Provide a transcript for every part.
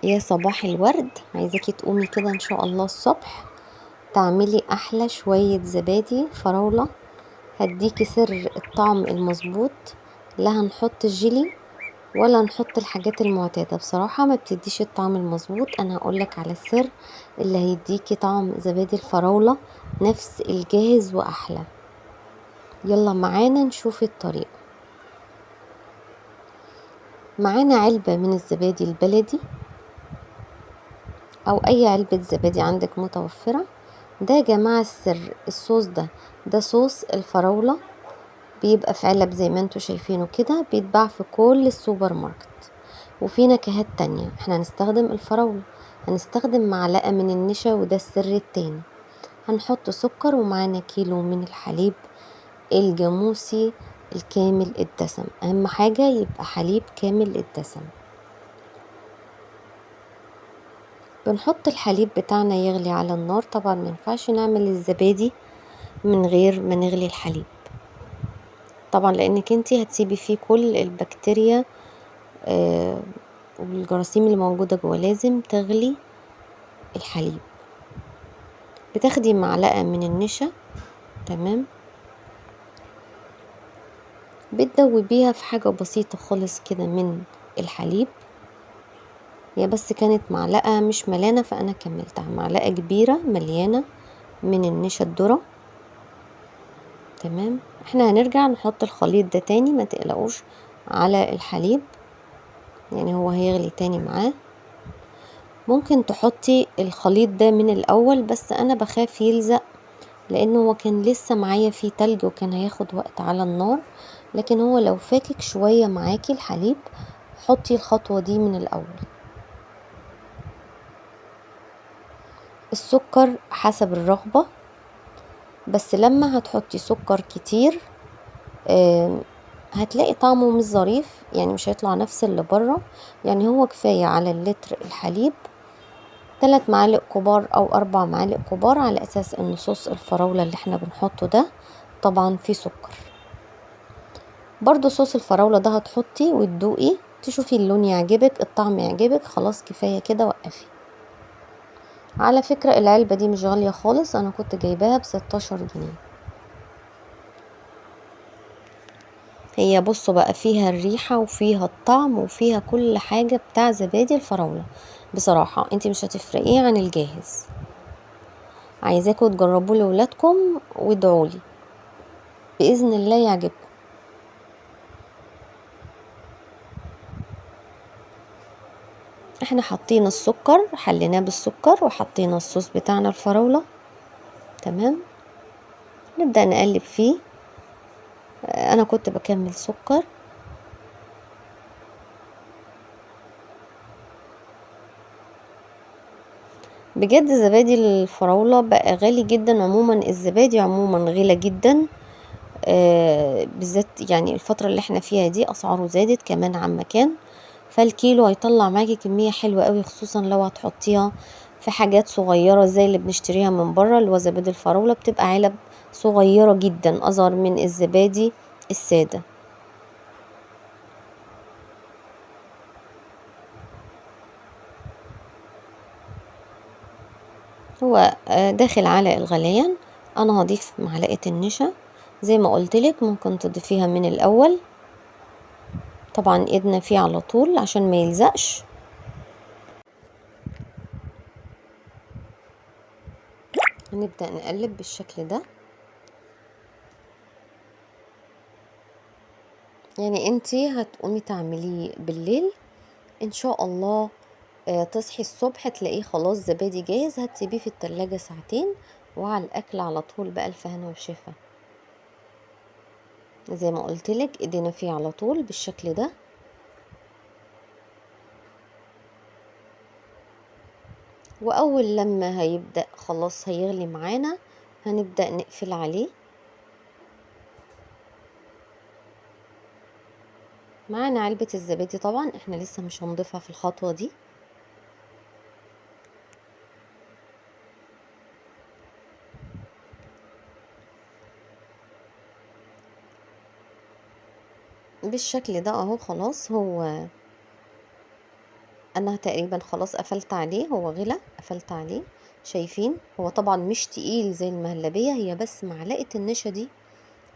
يا صباح الورد، عايزاكي تقومي كده ان شاء الله الصبح تعملي احلى شوية زبادي فراولة. هديكي سر الطعم المظبوط. لا هنحط الجيلي ولا نحط الحاجات المعتادة، بصراحة ما بتديش الطعم المظبوط. انا هقولك على السر اللي هيديكي طعم زبادي الفراولة نفس الجاهز واحلى. يلا معانا نشوف الطريقة. معانا علبة من الزبادي البلدي او اي علبة زبادي عندك متوفرة. ده يا جماعة السر، الصوص ده صوص الفراولة، بيبقى في علب زي ما انتوا شايفينه كده، بيتباع في كل السوبر ماركت. وفي نكهات تانية، احنا هنستخدم الفراولة، هنستخدم معلقة من النشا وده السر التاني. هنحط سكر ومعانا كيلو من الحليب الجاموسي الكامل الدسم، اهم حاجة يبقى حليب كامل الدسم. بنحط الحليب بتاعنا يغلي على النار، طبعا مينفعش نعمل الزبادي من غير ما نغلي الحليب، طبعا لانك انتي هتسيبي فيه كل البكتيريا والجراثيم اللي موجودة جوه. لازم تغلي الحليب. بتاخدي معلقة من النشا، تمام، بتدوبيها في حاجة بسيطة خالص كده من الحليب. هي بس كانت معلقة مش ملانة فأنا كملتها، معلقة كبيرة مليانة من النشا الذرة، تمام. احنا هنرجع نحط الخليط ده تاني، ما تقلقوش على الحليب، يعني هو هيغلي تاني معاه. ممكن تحطي الخليط ده من الاول، بس انا بخاف يلزق لانه هو كان لسه معايا فيه تلج وكان هياخد وقت على النار. لكن هو لو فاكك شوية معاكي الحليب، حطي الخطوة دي من الاول. السكر حسب الرغبة، بس لما هتحطي سكر كتير هتلاقي طعمه مش ظريف، يعني مش هيطلع نفس اللي بره. يعني هو كفاية على اللتر الحليب 3 معالق كبار او 4 معالق كبار، على اساس ان صوص الفراولة اللي احنا بنحطه ده طبعا فيه سكر. برضو صوص الفراولة ده هتحطي وتدوقي تشوفي اللون يعجبك، الطعم يعجبك، خلاص كفاية كده وقفي. على فكرة العلبة دي مش غالية خالص، انا كنت جايباها ب16 جنيه. هي بصوا بقى فيها الريحة وفيها الطعم وفيها كل حاجة بتاع زبادي الفراولة. بصراحة انتي مش هتفرقيه عن الجاهز. عايزاكم تجربوه لولادكم وادعولي، بإذن الله يعجبكم. احنا حطينا السكر، حليناه بالسكر، وحطينا الصوص بتاعنا الفراولة، تمام. نبدأ نقلب فيه. انا كنت بكمل سكر. بجد زبادي الفراولة بقى غالي جدا، عموما الزبادي عموما غالي جدا، بالذات يعني الفترة اللي احنا فيها دي اسعاره زادت كمان عن مكان. فالكيلو هيطلع معاكي كمية حلوة قوي، خصوصا لو هتحطيها في حاجات صغيرة زي اللي بنشتريها من بره، اللي هو زبادي الفراولة بتبقى علب صغيرة جدا اصغر من الزبادي السادة. هو داخل على الغليان. انا هضيف معلقة النشا زي ما قلتلك، ممكن تضيفيها من الاول، طبعا ايدنا فيه على طول عشان ما يلزقش. هنبدأ نقلب بالشكل ده. يعني انتي هتقومي تعمليه بالليل ان شاء الله، تصحي الصبح تلاقيه خلاص زبادي جاهز، هتسيبيه في التلاجة ساعتين، وعلى الاكل على طول بقى الف هنا والشفا. زي ما قلتلك ايدينا فيه على طول بالشكل ده. واول لما هيبدأ خلاص هيغلي معانا، هنبدأ نقفل عليه. معانا علبة الزبادي، طبعا احنا لسه مش هنضيفها في الخطوة دي. بالشكل ده اهو، خلاص هو انا تقريبا خلاص قفلت عليه، هو غلى، قفلت عليه. شايفين هو طبعا مش تقيل زي المهلبية، هي بس معلقة النشا دي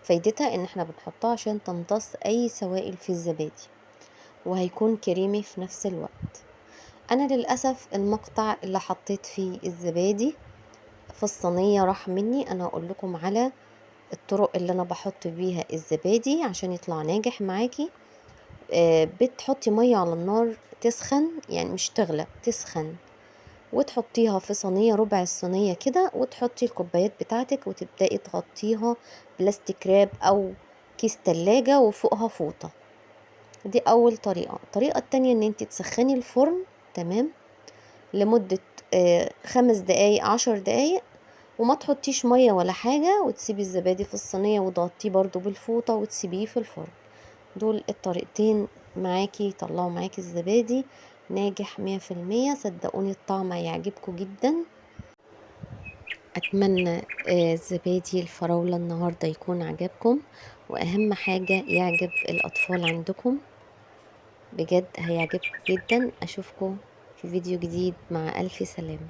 فايدتها ان احنا بنحطها عشان تمتص اي سوائل في الزبادي، وهيكون كريمي في نفس الوقت. انا للأسف المقطع اللي حطيت فيه الزبادي في الصينية راح مني. انا هقول لكم على الطرق اللي انا بحط بيها الزبادي عشان يطلع ناجح معاكي. بتحطي مية على النار تسخن، يعني مش تغلى، تسخن، وتحطيها في صينية ربع الصينية كده، وتحطي الكوبايات بتاعتك وتبدأي تغطيها بلاستيك راب او كيس تلاجة وفوقها فوطة. دي اول طريقة. الطريقة التانية ان انت تسخني الفرن، تمام، لمدة 5 دقايق 10 دقايق، وما تحطيش مية ولا حاجة، وتسيبي الزبادي في الصينية وتغطيه برضو بالفوطة وتسيبيه في الفرن. دول الطريقتين معاكي يطلعوا معاكي الزبادي ناجح 100%. صدقوني الطعم هيعجبكم جدا. اتمنى زبادي الفراولة النهاردة يكون عجبكم، واهم حاجة يعجب الاطفال عندكم، بجد هيعجبكم جدا. اشوفكم في فيديو جديد، مع الف سلامة.